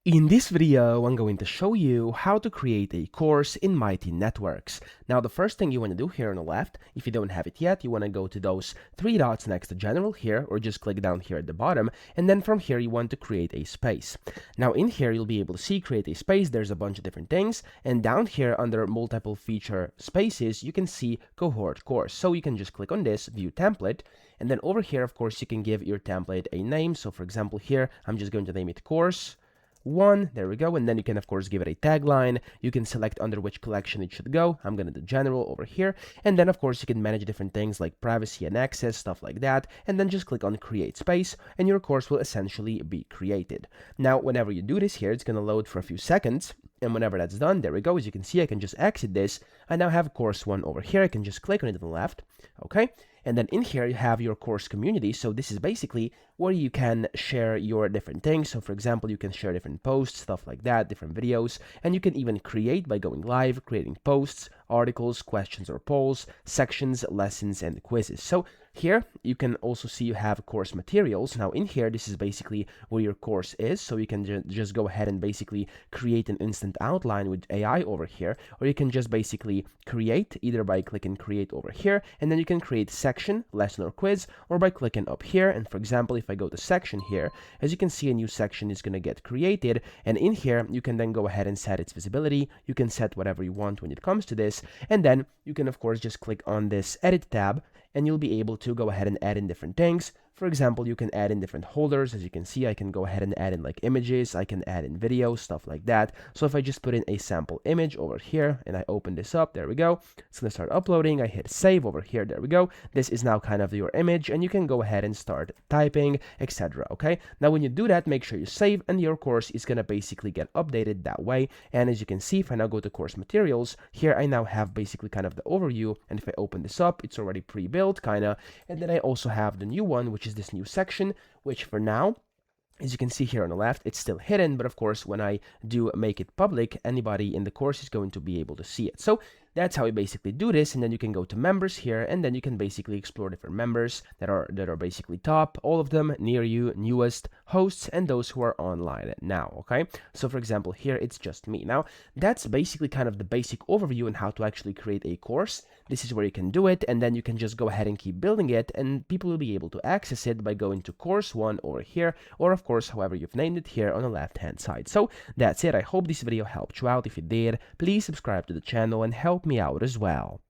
In this video, I'm going to show you how to create a course in Mighty Networks. Now, the first thing you want to do here on the left, if you don't have it yet, you want to go to those three dots next to General here, or just click down here at the bottom, and then from here, you want to create a space. Now, in here, you'll be able to see create a space. There's a bunch of different things, and down here under multiple feature spaces, you can see cohort course. So you can just click on this, view template, and then over here, of course, you can give your template a name. So for example, here, I'm just going to name it course 1, there we go, and then you can of course give it a tagline. You can select under which collection it should go. I'm gonna do general over here, and then of course you can manage different things like privacy and access, stuff like that, and then just click on create space, and your course will essentially be created. Now whenever you do this here, it's gonna load for a few seconds, and whenever that's done, there we go. As you can see, I can just exit this. I now have course 1 over here. I can just click on it on the left, okay, and then in here you have your course community. So this is basically where you can share your different things. So for example, you can share different posts, stuff like that, different videos, and you can even create by going live, creating posts, articles, questions or polls, sections, lessons, and quizzes. So here you can also see you have course materials. Now in here, this is basically where your course is. So you can just go ahead and basically create an instant outline with AI over here, or you can just basically create either by clicking create over here, and then you can create section, lesson, or quiz, or by clicking up here. And for example, if I go to section here, as you can see, a new section is going to get created, and in here you can then go ahead and set its visibility. You can set whatever you want when it comes to this, and then you can of course just click on this edit tab, and you'll be able to go ahead and add in different things. For example, you can add in different holders. As you can see, I can go ahead and add in like images, I can add in videos, stuff like that. So if I just put in a sample image over here and I open this up, there we go. It's gonna start uploading. I hit save over here, there we go. This is now kind of your image, and you can go ahead and start typing, etc. Okay, now when you do that, make sure you save, and your course is gonna basically get updated that way. And as you can see, if I now go to course materials, here I now have basically kind of the overview, and if I open this up, it's already pre-built kinda, and then I also have the new one, which is this new section, which for now, as you can see here on the left, it's still hidden, but of course when I do make it public, anybody in the course is going to be able to see it. So that's how we basically do this, and then you can go to members here, and then you can basically explore different members that are basically top, all of them near you, newest, hosts, and those who are online now, okay? So for example, here it's just me. Now, that's basically kind of the basic overview on how to actually create a course. This is where you can do it, and then you can just go ahead and keep building it, and people will be able to access it by going to course 1 over here, or of course, however you've named it here on the left-hand side. So that's it. I hope this video helped you out. If it did, please subscribe to the channel and help me out as well.